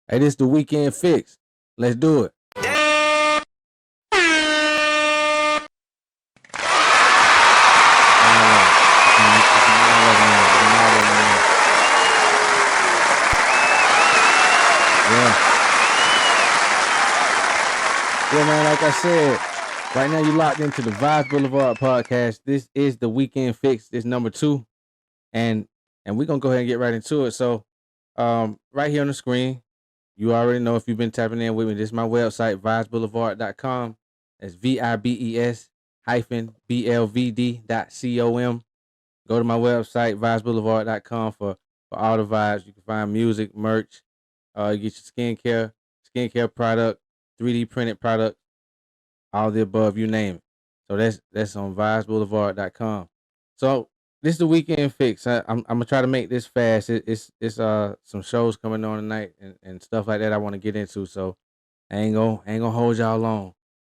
Hey, this the weekend fix. Let's do it. Yeah. Yeah, man, like I said, right now you locked into the Vibes Boulevard podcast. This is the weekend fix. This number 2. And we're gonna go ahead and get right into it. So right here on the screen, you already know if you've been tapping in with me. This is my website, vibesboulevard.com. That's VIBES hyphen BLVD.com. Go to my website, vibesboulevard.com for all the vibes. You can find music, merch, you get your skincare product, 3D printed product, all the above, you name it. So that's on vibesboulevard.com. So this is the weekend fix. I'm gonna try to make this fast. It's some shows coming on tonight and stuff like that I want to get into. So I ain't gonna hold y'all long.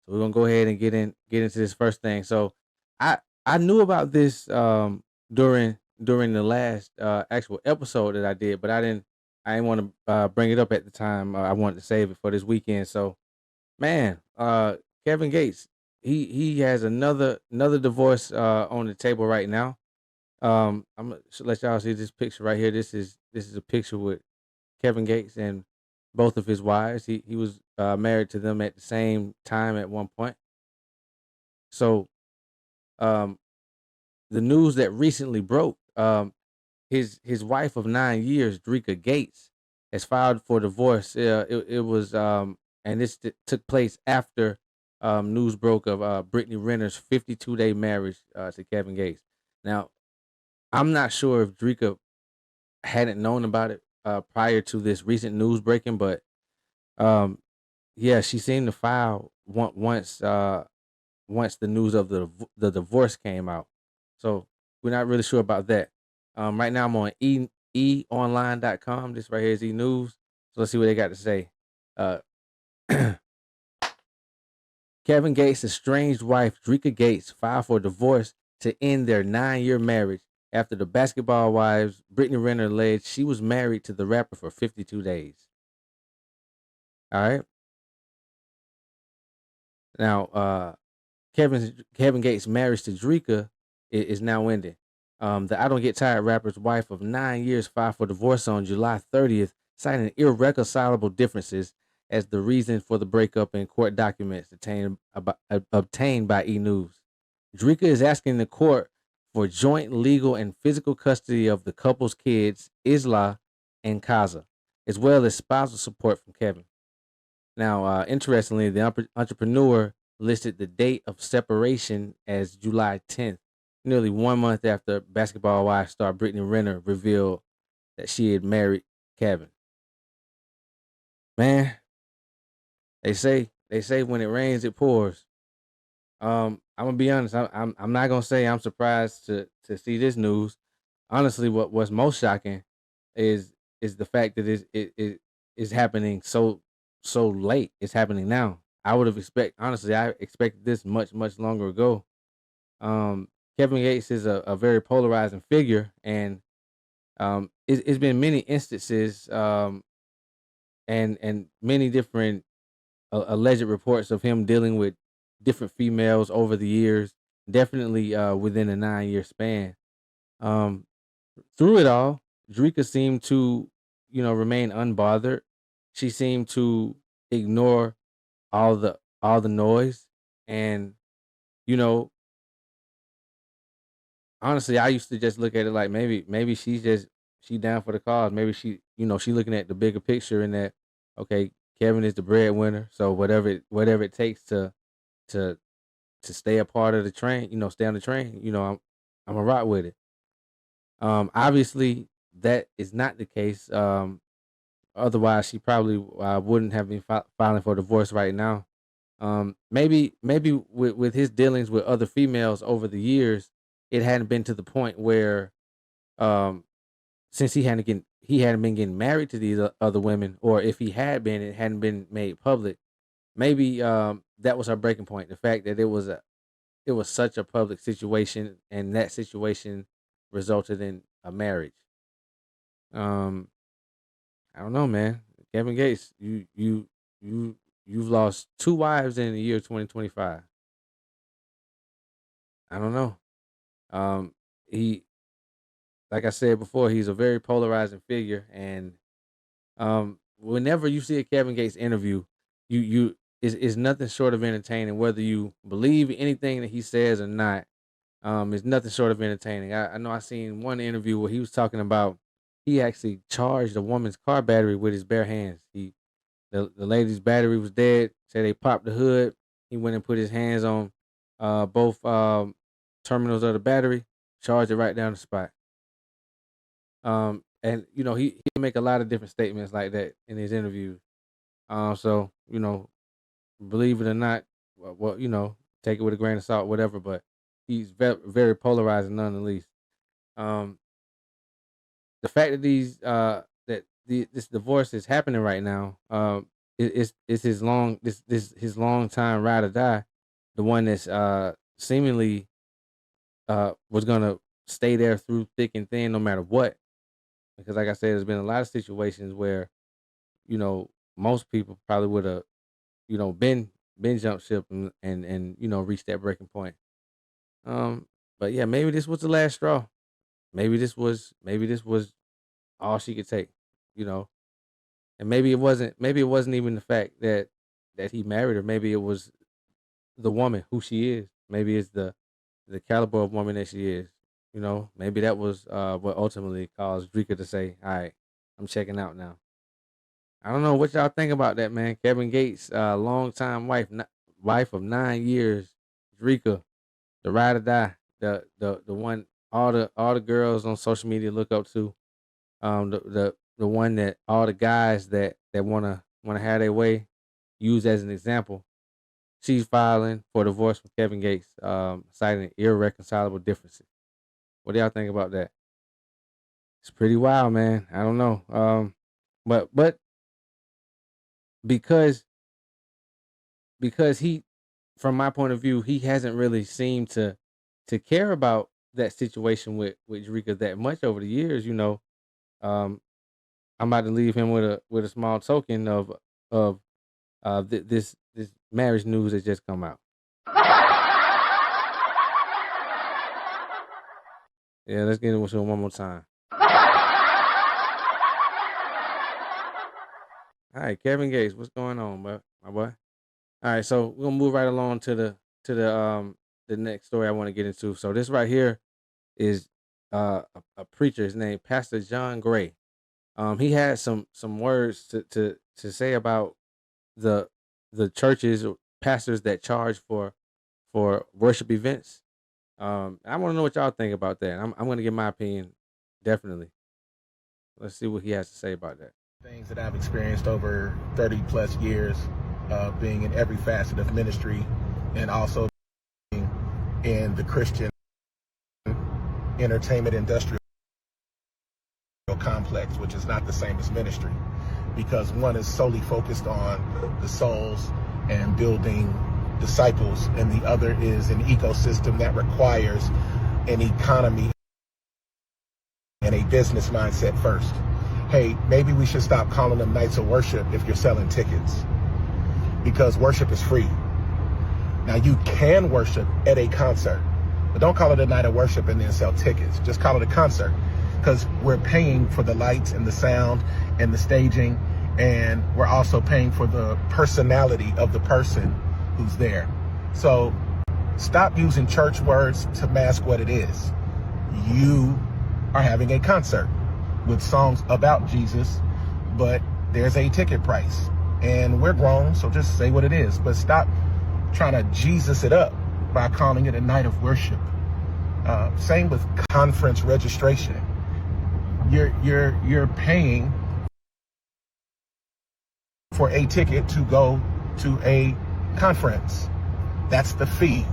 So we're gonna go ahead and get into this first thing. So I knew about this during the last actual episode that I did, but I didn't want to bring it up at the time. I wanted to save it for this weekend. So man, Kevin Gates, he has another divorce on the table right now. I'm gonna let y'all see this picture right here. This is a picture with Kevin Gates and both of his wives. He was married to them at the same time at one point. So um, the news that recently broke, his wife of 9 years, Drika Gates, has filed for divorce. It was and this took place after news broke of Brittany Renner's 52-day marriage to Kevin Gates. Now I'm not sure if Drika hadn't known about it prior to this recent news breaking, but um, yeah, she seemed to file once the news of the divorce came out. So we're not really sure about that. Right now I'm on eonline.com. This right here is e-news. So let's see what they got to say. Uh, Kevin Gates' estranged wife, Drika Gates, filed for divorce to end their 9-year marriage after the basketball wives, Brittany Renner, alleged she was married to the rapper for 52 days. All right. Now, Kevin Gates' marriage to Drika is now ending. The I Don't Get Tired rapper's wife of 9 years filed for divorce on July 30th, citing irreconcilable differences as the reason for the breakup in court documents obtained by E! News. Drika is asking the court for joint legal and physical custody of the couple's kids, Isla and Kaza, as well as spousal support from Kevin. Now, interestingly, the entrepreneur listed the date of separation as July 10th, nearly 1 month after Basketball Wives star Brittany Renner revealed that she had married Kevin. Man, they say when it rains, it pours. I'm gonna be honest. I'm not gonna say I'm surprised to see this news. Honestly, what's most shocking is the fact that it is happening so late. It's happening now. I would have I expected this much longer ago. Kevin Gates is a very polarizing figure, and it's been many instances and many different alleged reports of him dealing with different females over the years. Definitely within a 9-year span. Um, Through it all, Drika seemed to, remain unbothered. She seemed to ignore all the noise, and you know, honestly, I used to just look at it like maybe she down for the cause. Maybe she looking at the bigger picture and that okay, Kevin is the breadwinner, so whatever it takes to stay a part of the train, stay on the train, I'm a rock with it. Obviously that is not the case. Otherwise she probably wouldn't have been filing for divorce right now. Maybe with his dealings with other females over the years, it hadn't been to the point where um since he hadn't been getting married to these other women, or if he had been, it hadn't been made public. Maybe that was her breaking point. The fact that it was such a public situation, and that situation resulted in a marriage. Um, I don't know, man. Kevin Gates, you've lost 2 wives in the year 2025. I don't know. He, like I said before, he's a very polarizing figure, and whenever you see a Kevin Gates interview, you is nothing short of entertaining. Whether you believe anything that he says or not, is nothing short of entertaining. I know I seen one interview where he was talking about he actually charged a woman's car battery with his bare hands. The lady's battery was dead. Said they popped the hood. He went and put his hands on both terminals of the battery, charged it right down the spot. And he make a lot of different statements like that in his interviews. So believe it or not, take it with a grain of salt, whatever. But he's very, very polarizing, nonetheless. The fact that this divorce is happening right now, it's his his long time ride or die, the one that's seemingly was gonna stay there through thick and thin, no matter what. Because, like I said, there's been a lot of situations where most people probably would have been jump ship and reached that breaking point. But yeah, maybe this was the last straw. Maybe this was all she could take, and maybe it wasn't even the fact that he married her. Maybe it was the woman who she is. Maybe it's the caliber of woman that she is. Maybe that was what ultimately caused Drika to say, "All right, I'm checking out now." I don't know what y'all think about that, man. Kevin Gates, longtime wife of 9 years, Drika, the ride or die, the one all the girls on social media look up to, the one that all the guys that wanna have their way use as an example. She's filing for divorce with Kevin Gates, citing irreconcilable differences. What do y'all think about that? It's pretty wild, man. I don't know. But because he, from my point of view, he hasn't really seemed to care about that situation with Drika that much over the years. I'm about to leave him with a small token of this marriage news that just come out. Yeah, let's get into it one more time. All right, Kevin Gates, what's going on, my boy? All right, so we're gonna move right along to the next story I want to get into. So this right here is a preacher. His name Pastor John Gray. He had some words to say about the churches or pastors that charge for worship events. I want to know what y'all think about that. I'm going to give my opinion, definitely. Let's see what he has to say about that. Things that I've experienced over 30 plus years, being in every facet of ministry, and also being in the Christian entertainment industrial complex, which is not the same as ministry, because one is solely focused on the souls and building disciples, and the other is an ecosystem that requires an economy and a business mindset first. Hey, maybe we should stop calling them nights of worship if you're selling tickets, because worship is free. Now, you can worship at a concert, but don't call it a night of worship and then sell tickets. Just call it a concert, because we're paying for the lights and the sound and the staging, and we're also paying for the personality of the person who's there. So stop using church words to mask what it is. You are having a concert with songs about Jesus, but there's a ticket price, and we're grown, so just say what it is. But stop trying to Jesus it up by calling it a night of worship. Same with conference registration. You're paying for a ticket to go to a conference. That's the fee.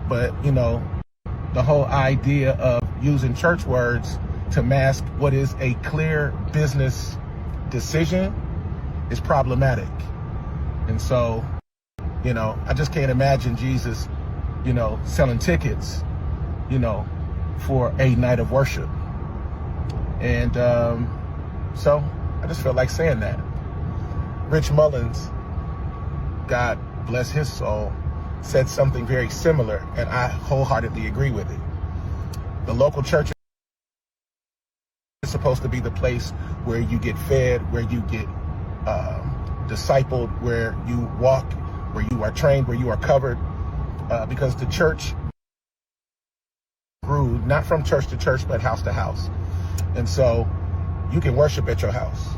But the whole idea of using church words to mask what is a clear business decision is problematic. And so, I just can't imagine Jesus, selling tickets, for a night of worship. And so I just felt like saying that. Rich Mullins, God bless his soul, said something very similar, and I wholeheartedly agree with it. The local church is supposed to be the place where you get fed, where you get discipled, where you walk, where you are trained, where you are covered, because the church grew not from church to church, but house to house. And so you can worship at your house.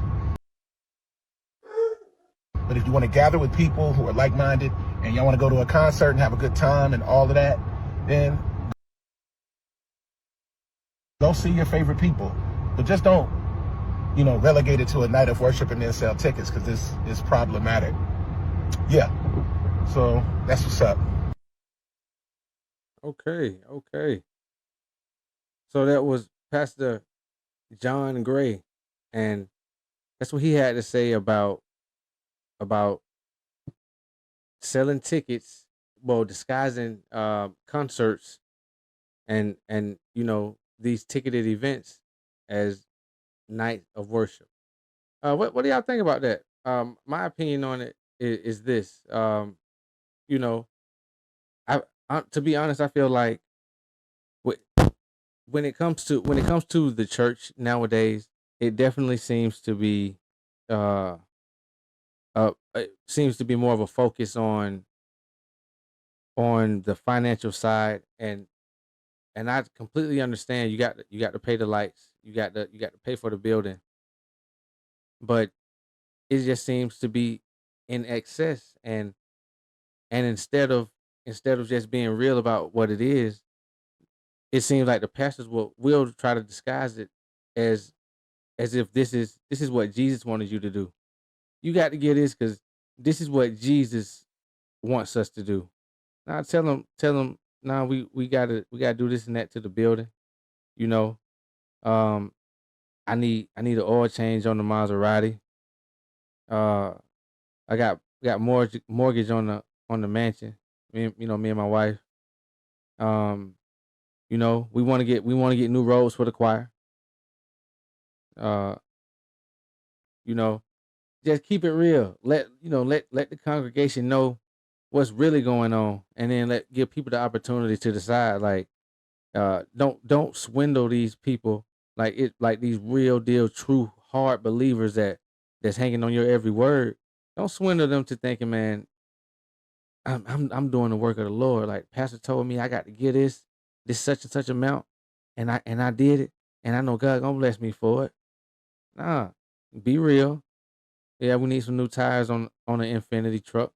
But if you want to gather with people who are like-minded and y'all want to go to a concert and have a good time and all of that, then go see your favorite people. But just don't, relegate it to a night of worship and then sell tickets, because this is problematic. Yeah. So that's what's up. Okay. So that was Pastor John Gray, and that's what he had to say about selling tickets, well, disguising concerts and these ticketed events as night of worship. What do y'all think about that? My opinion on it is this. You know, I to be honest, I feel like wh- when it comes to the church nowadays, it definitely seems to be uh it seems to be more of a focus on the financial side, and I completely understand you got to pay the lights, you got to pay for the building, but it just seems to be in excess, and instead of just being real about what it is, it seems like the pastors will try to disguise it as if this is what Jesus wanted you to do. You got to get this because this is what Jesus wants us to do. Now tell them. Now we gotta do this and that to the building. You know, um, I need an oil change on the Maserati. Uh, I got mortgage on the mansion. Me and my wife. Um, we want to get new robes for the choir. Uh, you know, just keep it real. Let the congregation know what's really going on, and then give people the opportunity to decide. Like, don't swindle these people like these real deal true hard believers that's hanging on your every word. Don't swindle them to thinking, man, I'm doing the work of the Lord. Like pastor told me I got to get this such and such amount, and I did it, and I know God gonna bless me for it. Nah, be real. Yeah, we need some new tires on the Infinity truck.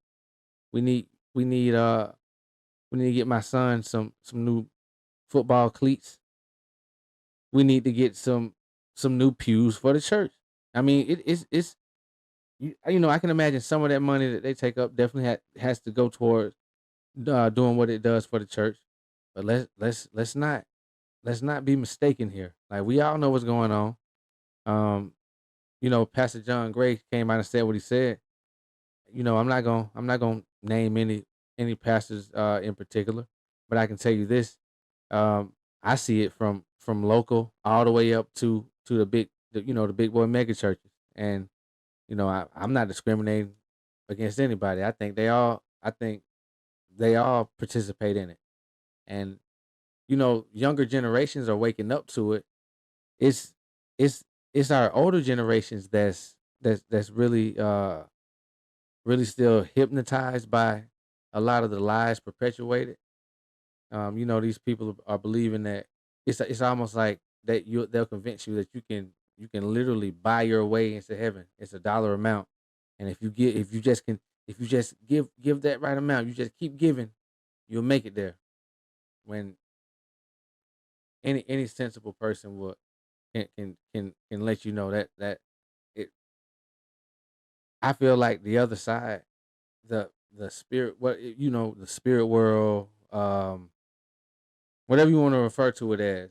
We need we need uh we need to get my son some new football cleats. We need to get some new pews for the church. I mean, it's I can imagine some of that money that they take up definitely has to go towards doing what it does for the church. But let's not be mistaken here. Like we all know what's going on. Um, Pastor John Gray came out and said what he said. I'm not gonna name any pastors in particular, but I can tell you this. I see it from local all the way up to the big boy mega churches, and I'm not discriminating against anybody. I think they all participate in it, and younger generations are waking up to it. It's it's it's our older generations that's really still hypnotized by a lot of the lies perpetuated. These people are believing that it's almost like that they'll convince you that you can literally buy your way into heaven. It's a dollar amount, and if you just give that right amount, you just keep giving, you'll make it there. When any sensible person would can let you know that it. I feel like the other side, the spirit, the spirit world, whatever you want to refer to it as.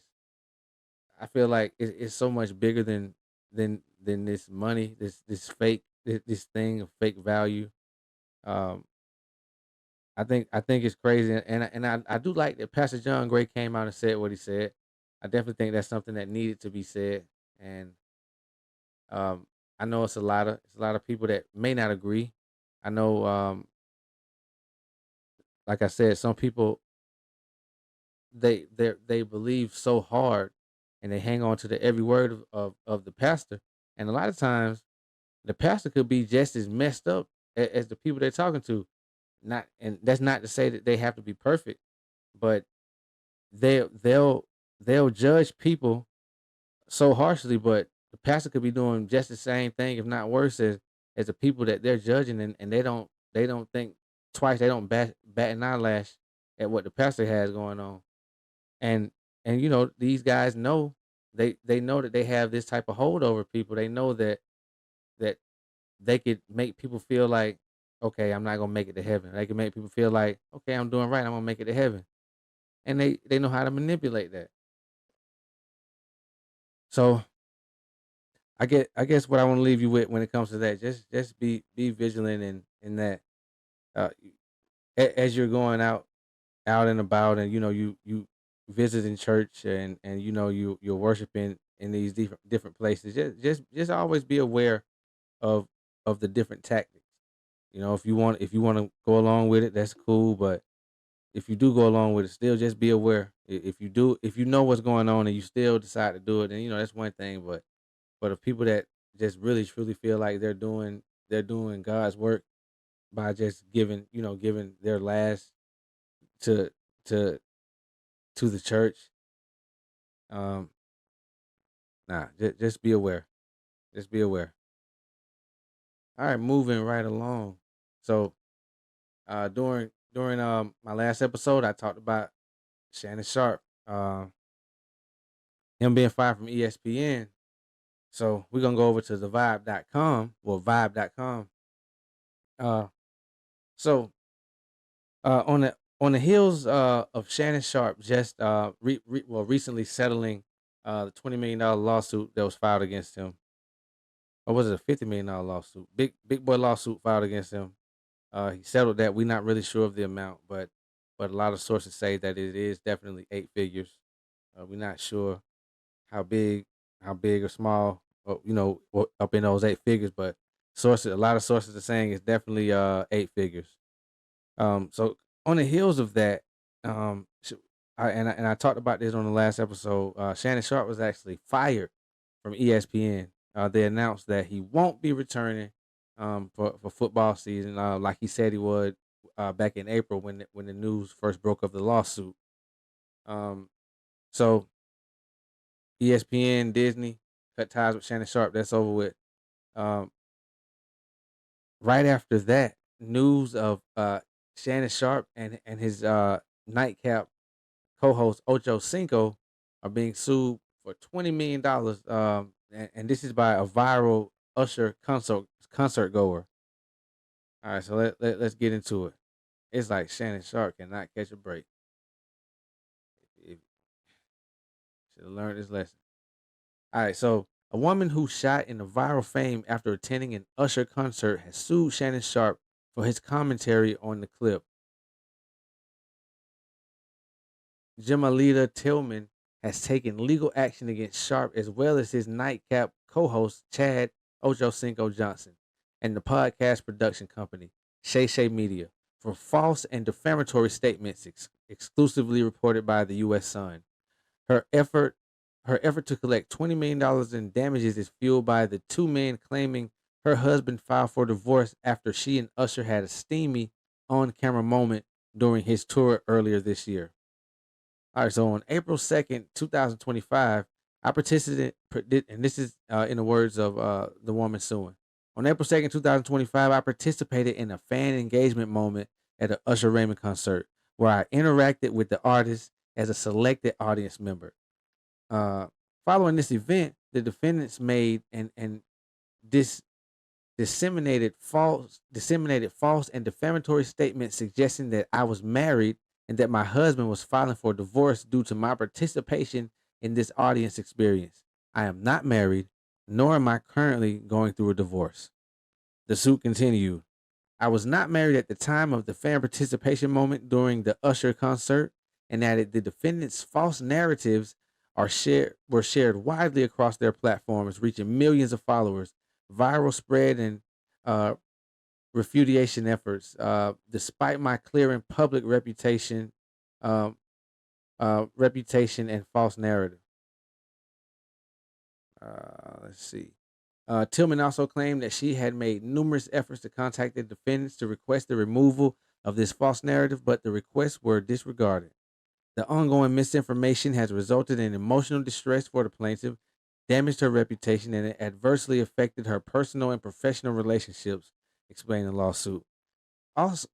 I feel like it's so much bigger than this money, this fake this thing of fake value. Um, I think it's crazy, I do like that Pastor John Gray came out and said what he said. I definitely think that's something that needed to be said, and um, I know it's a lot of people that may not agree. I know, like I said, some people they believe so hard and they hang on to the every word of the pastor. And a lot of times the pastor could be just as messed up as the people they're talking to. Not and that's not to say that they have to be perfect, but they'll they'll judge people so harshly, but the pastor could be doing just the same thing, if not worse, as the people that they're judging, and they don't think twice. They don't bat an eyelash at what the pastor has going on, and these guys know they know that they have this type of hold over people. They know that they could make people feel like, okay, I'm not gonna make it to heaven. They can make people feel like, okay, I'm doing right. I'm gonna make it to heaven, and they know how to manipulate that. So I guess what I want to leave you with when it comes to that, just be vigilant in that, uh, as you're going out and about, and you visiting church, and you're worshiping in these different places. Just always be aware of the different tactics. If you want to go along with it, that's cool. But if you do go along with it, still just be aware. If you know what's going on and you still decide to do it, then that's one thing. But of people that just really truly feel like they're doing God's work by just giving their last to to to the church. Um, nah, just be aware. Just be aware. All right, moving right along. So, during my last episode, I talked about Shannon Sharp, him being fired from ESPN. So we're gonna go over to the vibe.com, well, vibe.com. Uh, so on the heels of Shannon Sharp just recently settling the $20 million lawsuit that was filed against him, or was it a $50 million lawsuit? Big boy lawsuit filed against him. He settled that. We're not really sure of the amount, but a lot of sources say that it is definitely eight figures. We're not sure how big how big or small, up in those eight figures, but a lot of sources are saying it's definitely eight figures. So on the heels of that, I talked about this on the last episode. Shannon Sharp was actually fired from ESPN. They announced that he won't be returning for football season, like he said he would back in April when the news first broke of the lawsuit. Um, so ESPN, Disney cut ties with Shannon Sharp. That's over with. Um, right after that, news of Shannon Sharp and his nightcap co-host Ocho Cinco are being sued for $20 million. And this is by a viral Usher concert goer. All right, so let's get into it. It's like Shannon Sharp cannot catch a break. If should have learned this lesson. All right, so a woman who shot into viral fame after attending an Usher concert has sued Shannon Sharp for his commentary on the clip. Jamalita Tillman has taken legal action against Sharp as well as his nightcap co-host Chad Ocho Cinco Johnson and the podcast production company Shay Shay Media for false and defamatory statements exclusively reported by the U.S. Sun. Her effort her effort to collect $20 million in damages is fueled by the two men claiming her husband filed for divorce after she and Usher had a steamy on-camera moment during his tour earlier this year. All right, so on April 2nd, 2025, I participated, and this is in the words of the woman suing. On April 2nd, 2025, I participated in a fan engagement moment at a Usher Raymond concert where I interacted with the artist as a selected audience member. Uh, Following this event, the defendants made and dis- disseminated false and defamatory statements suggesting that I was married and that my husband was filing for divorce due to my participation in this audience experience. I am not married, nor am I currently going through a divorce. The suit continued. I was not married at the time of the fan participation moment during the Usher concert, and that the defendants' false narratives were shared widely across their platforms, reaching millions of followers. viral spread and uh, refutation efforts. Despite my clear and public um, reputation and false narrative. Let's see. Tillman also claimed that she had made numerous efforts to contact the defendants to request the removal of this false narrative, but the requests were disregarded. The ongoing misinformation has resulted in emotional distress for the plaintiff, damaged her reputation, and it adversely affected her personal and professional relationships, explained the lawsuit. Also,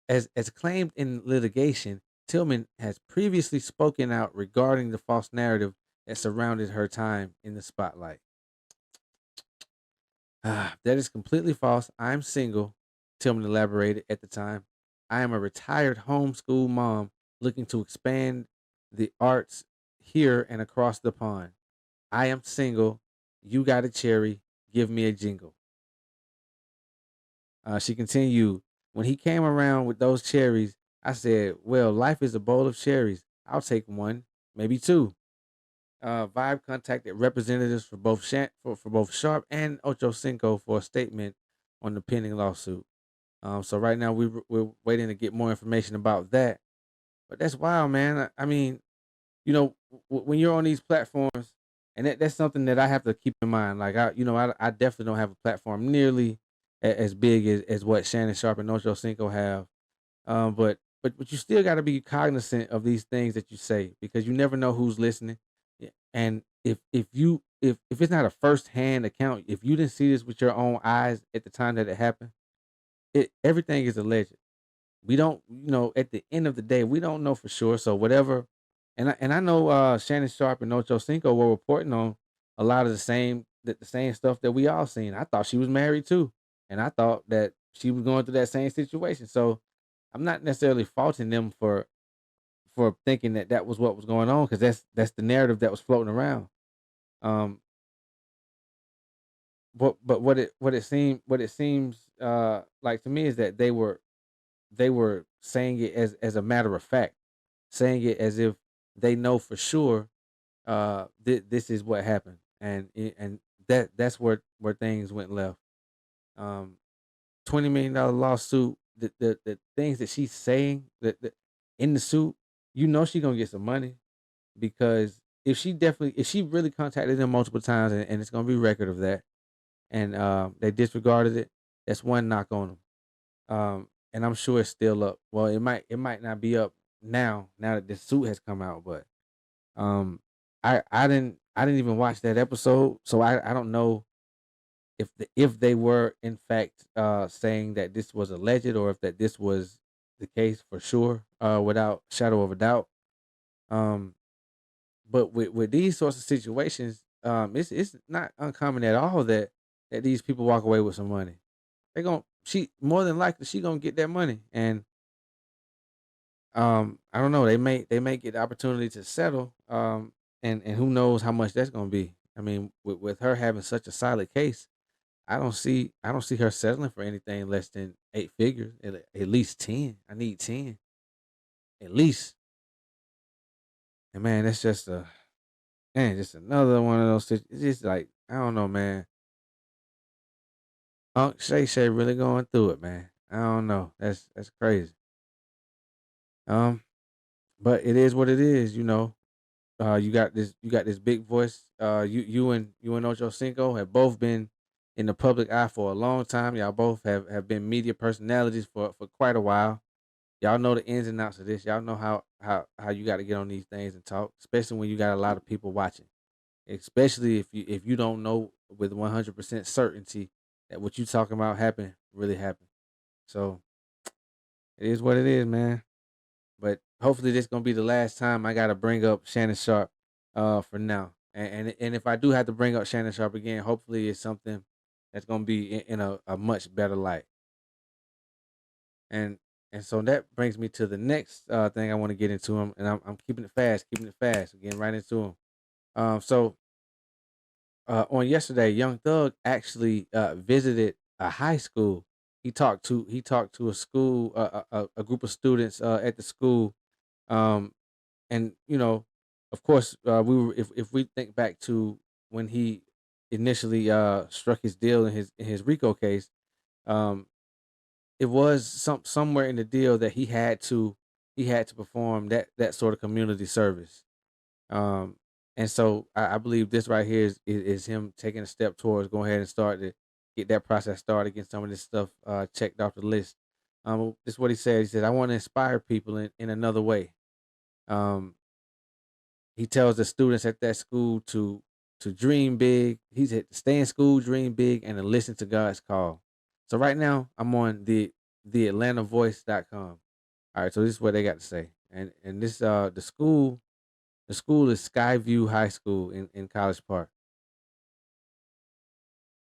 as claimed in litigation, Tillman has previously spoken out regarding the false narrative that surrounded her time in the spotlight. That is completely false. I'm single, Tillman elaborated at the time. I am a retired homeschool mom looking to expand the arts here and across the pond. I am single. You got a cherry. Give me a jingle. She continued, when he came around with those cherries, I said, well, life is a bowl of cherries. I'll take one, maybe two. Vibe contacted representatives for both for both Sharp and Ocho Cinco for a statement on the pending lawsuit. So right now we're waiting to get more information about that. But that's wild, man. I mean, when you're on these platforms, and that's something that I have to keep in mind. Like I definitely don't have a platform nearly as big as what Shannon Sharp and Ocho Cinco have. But you still got to be cognizant of these things that you say because you never know who's listening. Yeah, and if it's not a first hand account, if you didn't see this with your own eyes at the time that it happened, everything is alleged. We don't, at the end of the day, we don't know for sure. So whatever, and I know Shannon Sharp and Ocho Cinco were reporting on a lot of the same stuff that we all seen. I thought she was married too, and I thought that she was going through that same situation. So I'm not necessarily faulting them for thinking that that was what was going on because that's the narrative that was floating around. Um, but what it seems like to me is that they were saying it as a matter of fact, saying it as if they know for sure this is what happened, and that's where things went left. Um, $20 million lawsuit. The things that she's saying that in the suit, she's gonna get some money because if she really contacted them multiple times and it's gonna be record of that and they disregarded it, that's one knock on them. And I'm sure it's still up. Well, it might not be up now that this suit has come out, but um I didn't even watch that episode, so I don't know if they were in fact saying that this was alleged or if that this was the case for sure, without shadow of a doubt. Um but with these sorts of situations, it's not uncommon at all that these people walk away with some money. They gon' she more than likely she gonna get that money, and I don't know. They may get the opportunity to settle, and who knows how much that's gonna be. I mean, with her having such a solid case, I don't see her settling for anything less than 8 figures. At least 10. I need 10 at least. And man, that's just another one of those. It's just like I don't know, man. Unc Shay really going through it, man. I don't know. That's crazy. Um, but it is what it is, you got this big voice. You and Ocho Cinco have both been in the public eye for a long time. Y'all both have been media personalities for quite a while. Y'all know the ins and outs of this. Y'all know how you got to get on these things and talk, especially when you got a lot of people watching. Especially if you don't know with 100% certainty that what you talking about happened really happened. So it is what it is, man. But hopefully this gonna be the last time I gotta bring up Shannon Sharp for now. And if I do have to bring up Shannon Sharp again, hopefully it's something that's gonna be in a much better light. And and so that brings me to the next thing I want to get into him, and I'm keeping it fast, getting right into him. So on yesterday, Young Thug actually visited a high school. He talked to a school, a group of students at the school, um, and of course, we were if we think back to when he initially struck his deal in his RICO case, um, it was somewhere in the deal that he had to perform that sort of community service. Um, and so I believe this right here is him taking a step towards going ahead and start to get that process started, get some of this stuff checked off the list. This is what he said. He said, "I want to inspire people in another way." Um, he tells the students at that school to dream big. He said, "Stay in school, dream big, and to listen to God's call." So right now, I'm on the AtlantaVoice.com. All right, so this is what they got to say, and this the school is Skyview High School in College Park.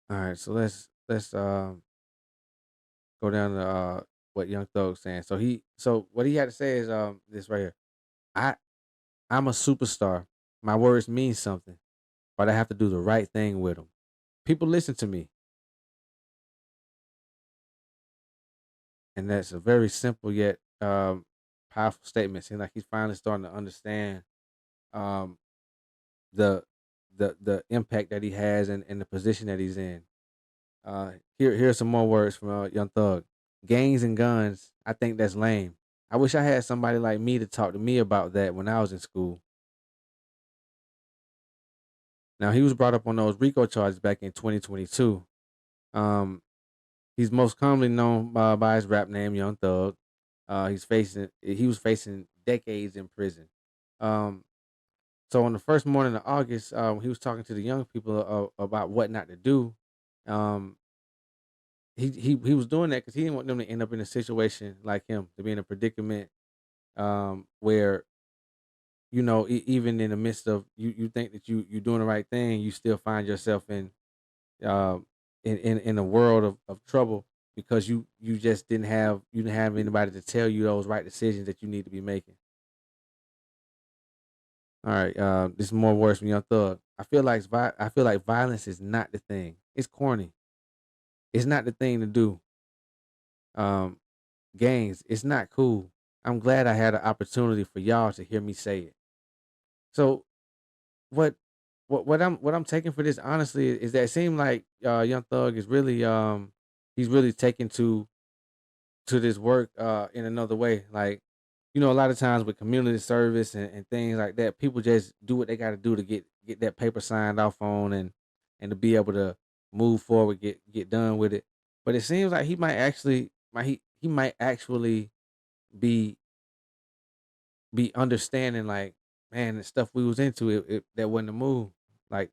All right, so let's go down to what Young Thug's saying. So what he had to say is this right here. I I'm a superstar. My words mean something, but I have to do the right thing with them. People listen to me, and that's a very simple yet powerful statement. Seems like he's finally starting to understand um the the impact that he has and the position that he's in. Here's some more words from Young Thug. Gangs and guns. I think that's lame. I wish I had somebody like me to talk to me about that when I was in school. Now he was brought up on those RICO charges back in 2022. Um, he's most commonly known by his rap name, Young Thug. He was facing decades in prison. Um, so on the first morning of August, he was talking to the young people about what not to do. Um, he was doing that because he didn't want them to end up in a situation like him, to be in a predicament where even in the midst of you think that you're doing the right thing, you still find yourself um in a world of trouble because you just you didn't have anybody to tell you those right decisions that you need to be making. All right, this is more words from Young Thug. I feel like violence is not the thing. It's corny. It's not the thing to do. Um, Gangs, it's not cool. I'm glad I had an opportunity for y'all to hear me say it. So what what I'm taking for this honestly is that it seemed like Young Thug is really he's really taken to this work in another way. Like, a lot of times with community service and things like that, people just do what they gotta do to get that paper signed off on and to be able to move forward, get done with it. But it seems like he might actually be be understanding, like, man, the stuff we was into, that wasn't the move. Like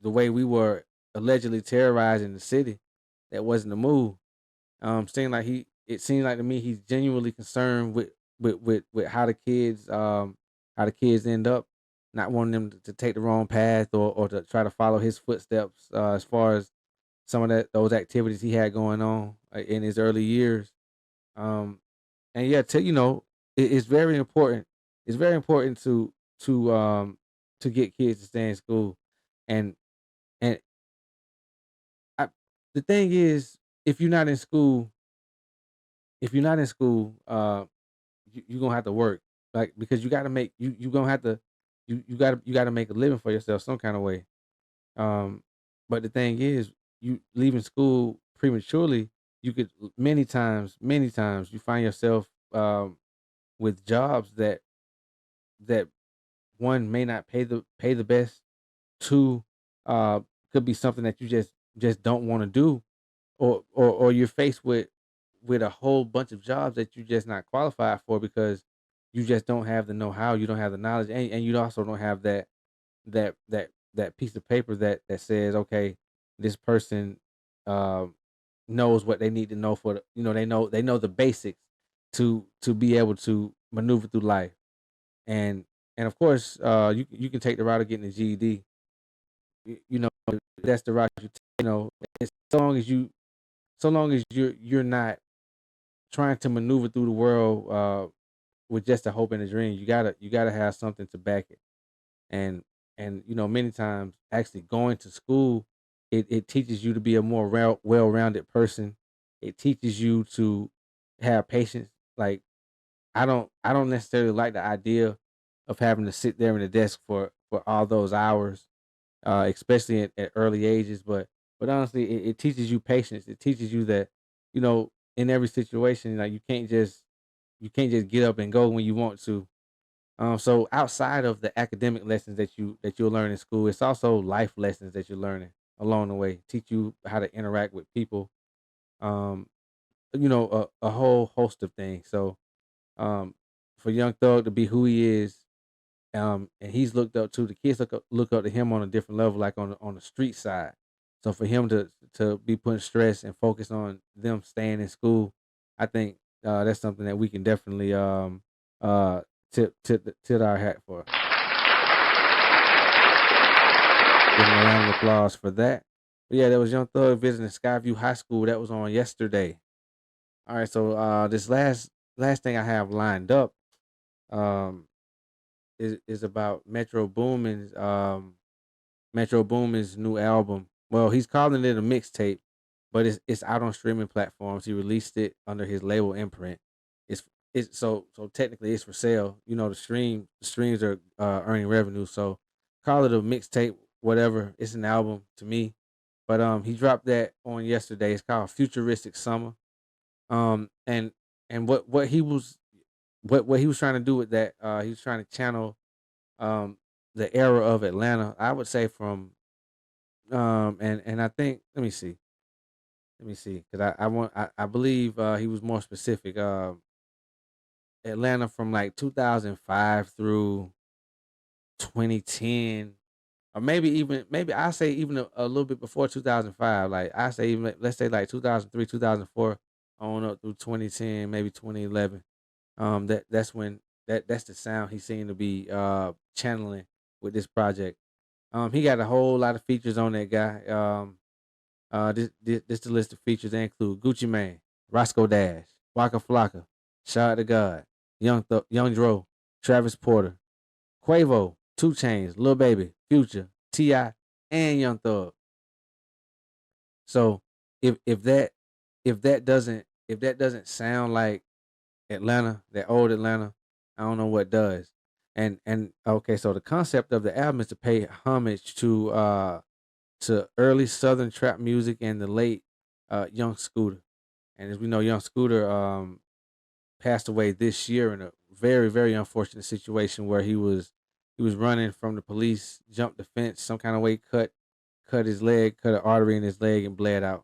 the way we were allegedly terrorizing the city, that wasn't the move. Seemed like it seemed like to me he's genuinely concerned with how the kids end up, not wanting them to take the wrong path or to try to follow his footsteps as far as some of those activities he had going on in his early years. Um, and yeah, it's very important. It's very important to um to get kids to stay in school, and and I, the thing is, if you're not in school, if you're not in school, you're gonna have to work, like, because you got to make you gonna have to you got to make a living for yourself some kind of way. Um, but the thing is, you leaving school prematurely, you could many times you find yourself with jobs that one may not pay the best. Two, uh, could be something that you just don't want to do, or you're faced with a whole bunch of jobs that you're just not qualified for because you just don't have the know-how, you don't have the knowledge, and you also don't have that piece of paper that says, okay, this person um knows what they need to know for they know the basics to be able to maneuver through life. And and of course, you can take the route of getting a GED. You know, that's the route you take. As long as you're not trying to maneuver through the world with just a hope and a dream. You gotta have something to back it. And many times actually going to school, it teaches you to be a more well-rounded person. It teaches you to have patience. Like, I don't necessarily like the idea of having to sit there in the desk for all those hours. especially at early ages. But honestly, it teaches you patience. It teaches you that you know in every situation, like you can't just get up and go when you want to. So outside of the academic lessons that you'll learn in school, it's also life lessons that you're learning along the way. Teach you how to interact with people. Um, a whole host of things. So um, for Young Thug to be who he is, and he's looked up to the kids look up to him on a different level, like on the street side. So for him to be putting stress and focus on them staying in school, I think that's something that we can definitely uh tip our hat for. Give him a round of applause for that. But yeah, there was Young Thug visiting Skyview High School. That was on yesterday. All right, so this last thing I have lined up um is about Metro Boomin's new album. Well, he's calling it a mixtape, but it's out on streaming platforms. He released it under his label Imprint. It's so technically it's for sale. You know, the streams are earning revenue. So call it a mixtape, whatever. It's an album to me. But he dropped that on yesterday. It's called Futuristic Summer. And what he was what he was trying to do with that, he was trying to channel um the era of Atlanta. I would say from and I think let me see because I believe he was more specific. Atlanta from like 2005 through 2010, or maybe I say even a little bit before 2005. Like I say even let's say like 2003 2004 on up through 2010 maybe 2011. That's when that's the sound he seemed to be channeling with this project. He got a whole lot of features on that guy. This the list of features. They include Gucci Mane, Roscoe Dash, Waka Flocka, Shad the God, Young Dro, Travis Porter, Quavo, Two Chains, Lil Baby, Future, Ti, and Young Thug. So if that if that doesn't sound like Atlanta, that old Atlanta, I don't know what does. And okay, so the concept of the album is to pay homage to early Southern trap music and the late Young Scooter. And as we know, Young Scooter passed away this year in a very very unfortunate situation where he was running from the police, jumped the fence, some kind of way cut his leg, cut an artery in his leg, and bled out.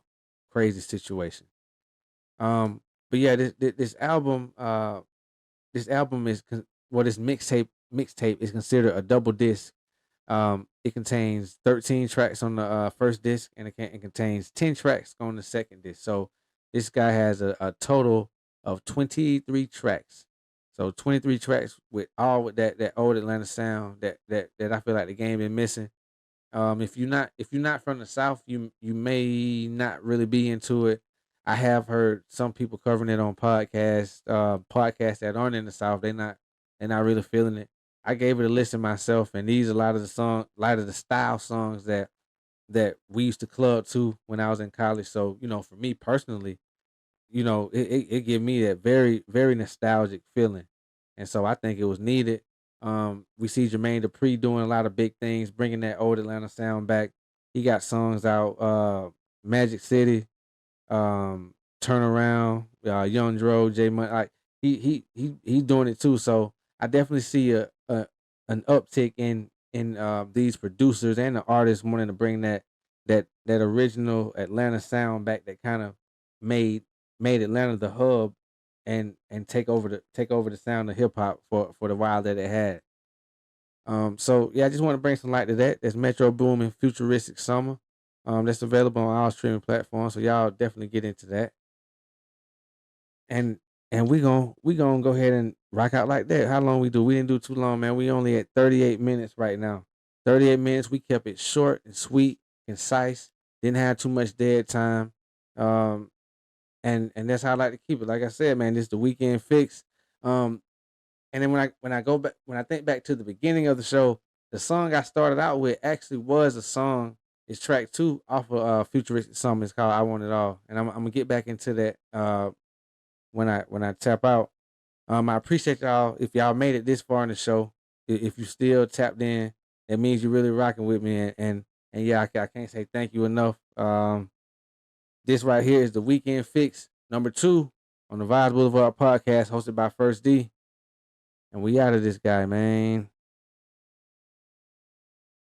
Crazy situation. Um, but yeah, this album is this mixtape is considered a double disc. It contains 13 tracks on the first disc, and it contains 10 tracks on the second disc. So this guy has a total of 23 tracks. So 23 tracks with all with that old Atlanta sound that I feel like the game been missing. If you're not from the South, you may not really be into it. I have heard some people covering it on podcasts that aren't in the South. They're not really feeling it. I gave it a listen myself, and these are a lot of the style songs that we used to club to when I was in college. So for me personally, it gave me that very very nostalgic feeling, and so I think it was needed. We see Jermaine Dupri doing a lot of big things, bringing that old Atlanta sound back. He got songs out, Magic City, Turn Around, Young Dro, J Money. Like he's doing it too. So I definitely see a an uptick in these producers and the artists wanting to bring that original Atlanta sound back that kind of made made Atlanta the hub and take over the sound of hip hop for the while that it had. So yeah, I just want to bring some light to that. That's Metro Boomin Futuristic Summer. That's available on all streaming platforms. So y'all definitely get into that. And we gonna go ahead and rock out like that. How long we do? We didn't do too long, man. We only at 38 minutes right now. 38 minutes. We kept it short and sweet, concise. Didn't have too much dead time. Um, and that's how I like to keep it. Like I said, man, this is the weekend fix. Um, and then when I think back to the beginning of the show, the song I started out with actually was a song. It's track two off of Futuristic Summer. It's called "I Want It All," and I'm gonna get back into that when I tap out. I appreciate y'all if y'all made it this far in the show. If you still tapped in, that means you're really rocking with me, And yeah, I can't say thank you enough. This right here is the Weekend Fix number 2 on the Vibes Blvd Podcast, hosted by First D. And we out of this guy, man.